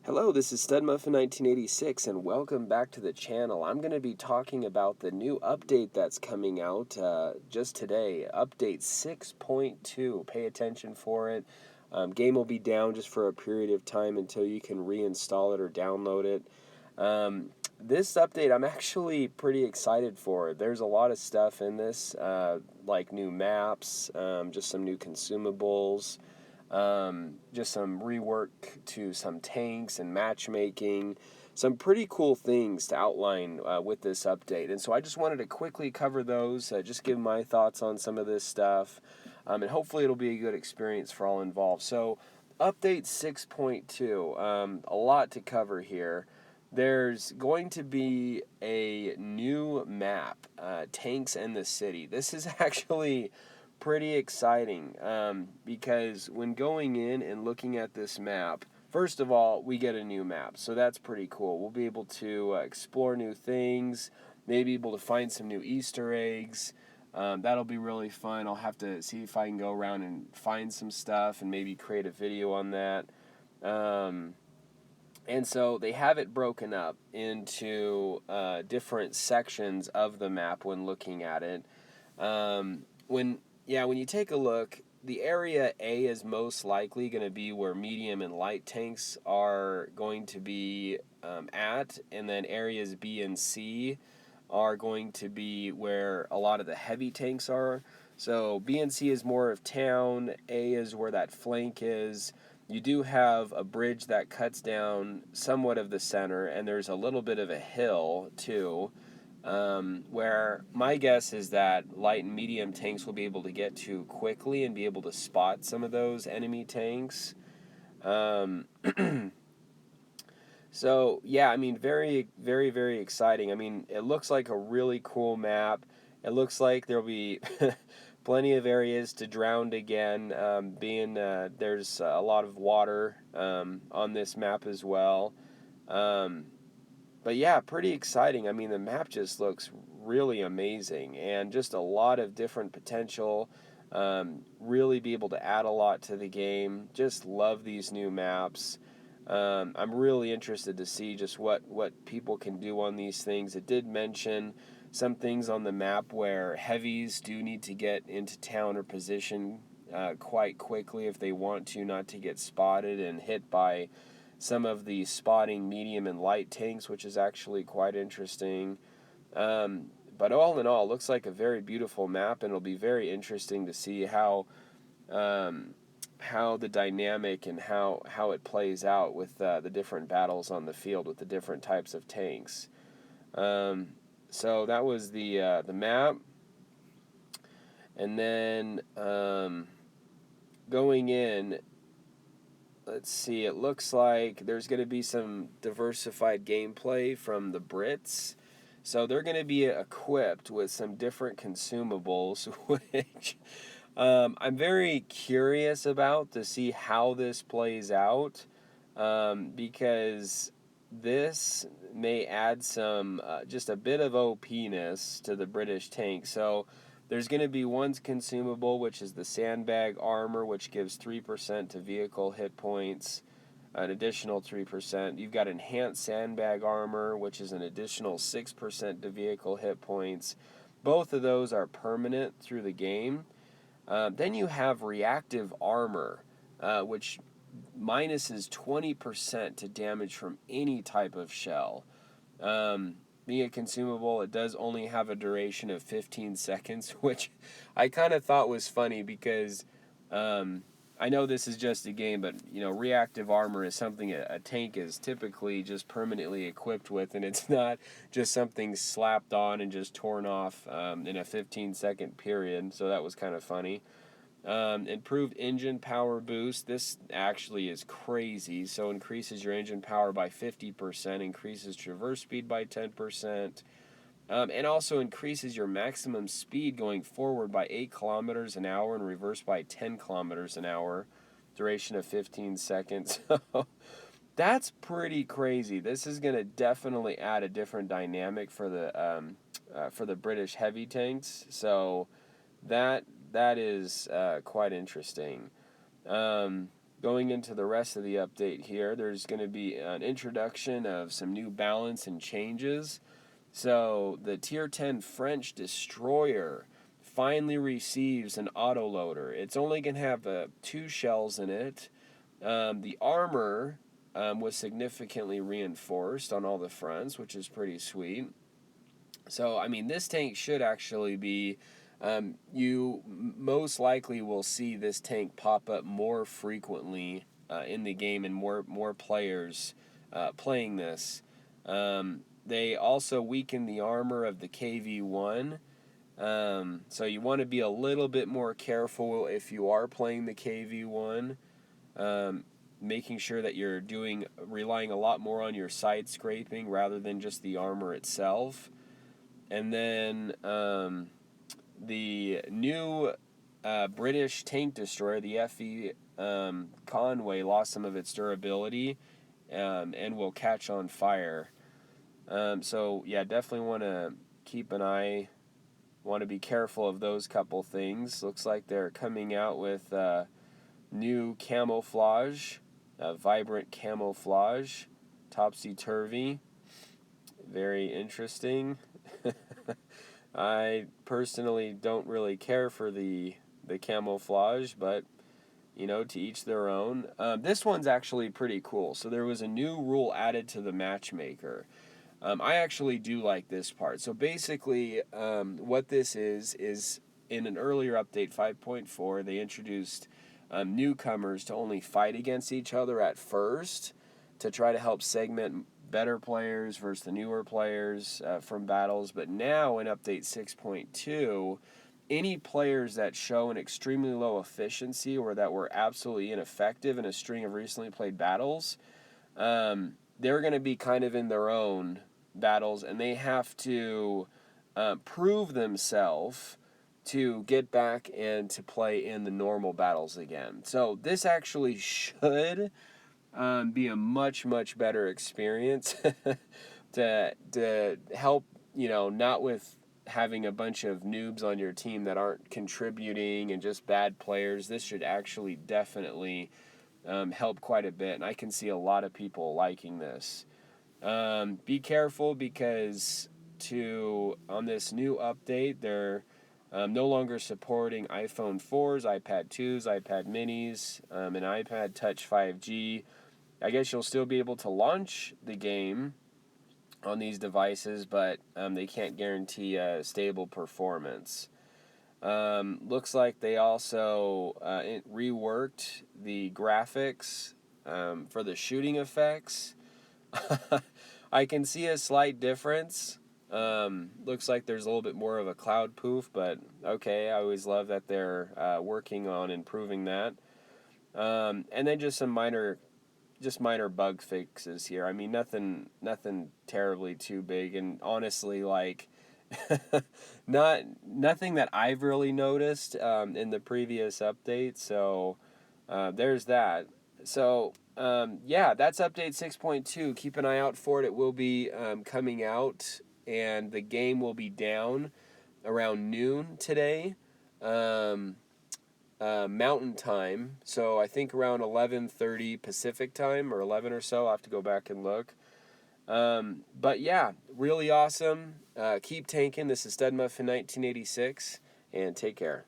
Hello, this is StudMuffin1986 and welcome back to the channel. I'm going to be talking about the new update that's coming out just today, update 6.2. Pay attention for it. Game will be down just for a period of time until you can reinstall it or download it. This update I'm actually pretty excited for. There's a lot of stuff in this, like new maps, just some new consumables, just some rework to some tanks and matchmaking, some pretty cool things to outline with this update. And so I just wanted to quickly cover those, just give my thoughts on some of this stuff, and hopefully it'll be a good experience for all involved. So update 6.2, a lot to cover here. There's going to be a new map, Tanks and the City. This is actually pretty exciting because when going in and looking at this map, first of all, we get a new map, so that's pretty cool. We'll be able to explore new things, maybe able to find some new Easter eggs. That'll be really fun. I'll have to see if I can go around and find some stuff and maybe create a video on that. And so they have it broken up into different sections of the map when looking at it. When you take a look, the area A is most likely going to be where medium and light tanks are going to be at, and then areas B and C are going to be where a lot of the heavy tanks are. So B and C is more of town, A is where that flank is. You do have a bridge that cuts down somewhat of the center, and there's a little bit of a hill too, where my guess is that light and medium tanks will be able to get to quickly and be able to spot some of those enemy tanks. So yeah, I mean, very, very, very exciting. I mean, it looks like a really cool map. It looks like there'll be plenty of areas to drown again, being there's a lot of water on this map as well. But yeah, pretty exciting. I mean, the map just looks really amazing and just a lot of different potential. Really be able to add a lot to the game. Just love these new maps. I'm really interested to see just what people can do on these things. It did mention some things on the map where heavies do need to get into town or position quite quickly if they want to, not to get spotted and hit by some of the spotting medium and light tanks, which is actually quite interesting. But all in all, it looks like a very beautiful map, and it'll be very interesting to see how the dynamic and how it plays out with the different battles on the field with the different types of tanks. So that was the map, and then going in, let's see, it looks like there's going to be some diversified gameplay from the Brits. So they're going to be equipped with some different consumables, which I'm very curious about to see how this plays out, because this may add some, just a bit of OP-ness to the British tank. So there's going to be one consumable, which is the Sandbag Armor, which gives 3% to vehicle hit points, an additional 3%. You've got Enhanced Sandbag Armor, which is an additional 6% to vehicle hit points. Both of those are permanent through the game. Then you have Reactive Armor, which minuses 20% to damage from any type of shell. Being a consumable, it does only have a duration of 15 seconds, which I kind of thought was funny because I know this is just a game, but reactive armor is something a tank is typically just permanently equipped with, and it's not just something slapped on and just torn off in a 15-second period, so that was kind of funny. Improved engine power boost. This actually is crazy. So increases your engine power by 50%, increases traverse speed by 10%, and also increases your maximum speed going forward by 8 kilometers an hour and reverse by 10 kilometers an hour. Duration of 15 seconds. That's pretty crazy. This is going to definitely add a different dynamic for the British heavy tanks. So that is quite interesting. going into the rest of the update here, there's going to be an introduction of some new balance and changes. So the Tier 10 French destroyer finally receives an autoloader. It's only going to have 2 shells in it. The armor was significantly reinforced on all the fronts, which is pretty sweet. So, I mean, this tank should actually be, you most likely will see this tank pop up more frequently in the game and more players playing this. They also weaken the armor of the KV-1. So you want to be a little bit more careful if you are playing the KV-1. Making sure that you're relying a lot more on your side scraping rather than just the armor itself. And then the new British tank destroyer, the FE Conway, lost some of its durability and will catch on fire. So, yeah, definitely want to keep an eye, want to be careful of those couple things. Looks like they're coming out with new camouflage, vibrant camouflage, topsy-turvy. Very interesting. I personally don't really care for the camouflage, but to each their own. This one's actually pretty cool. So there was a new rule added to the matchmaker. I actually do like this part. So basically, what this is in an earlier update, 5.4, they introduced newcomers to only fight against each other at first to try to help segment better players versus the newer players from battles. But now in update 6.2, any players that show an extremely low efficiency or that were absolutely ineffective in a string of recently played battles, they're going to be kind of in their own battles, and they have to prove themselves to get back and to play in the normal battles again. So this actually should be a much better experience to help, not with having a bunch of noobs on your team that aren't contributing and just bad players. This should actually definitely help quite a bit, and I can see a lot of people liking this. Be careful because on this new update, they're no longer supporting iPhone 4s, iPad 2s, iPad minis, and iPad Touch 5G. I guess you'll still be able to launch the game on these devices, but they can't guarantee stable performance. Looks like they also reworked the graphics for the shooting effects. I can see a slight difference. Looks like there's a little bit more of a cloud poof, but okay, I always love that they're working on improving that. And then just some minor bug fixes here. I mean, nothing terribly too big, and honestly, like, nothing that I've really noticed in the previous update. So there's that. So yeah, that's update 6.2. Keep an eye out for it. It will be coming out, and the game will be down around noon today. Mountain time, so I think around 11:30 Pacific time, or 11 or so. I'll have to go back and look. But yeah, really awesome. Keep tanking. This is Stud Muffin 1986, and take care.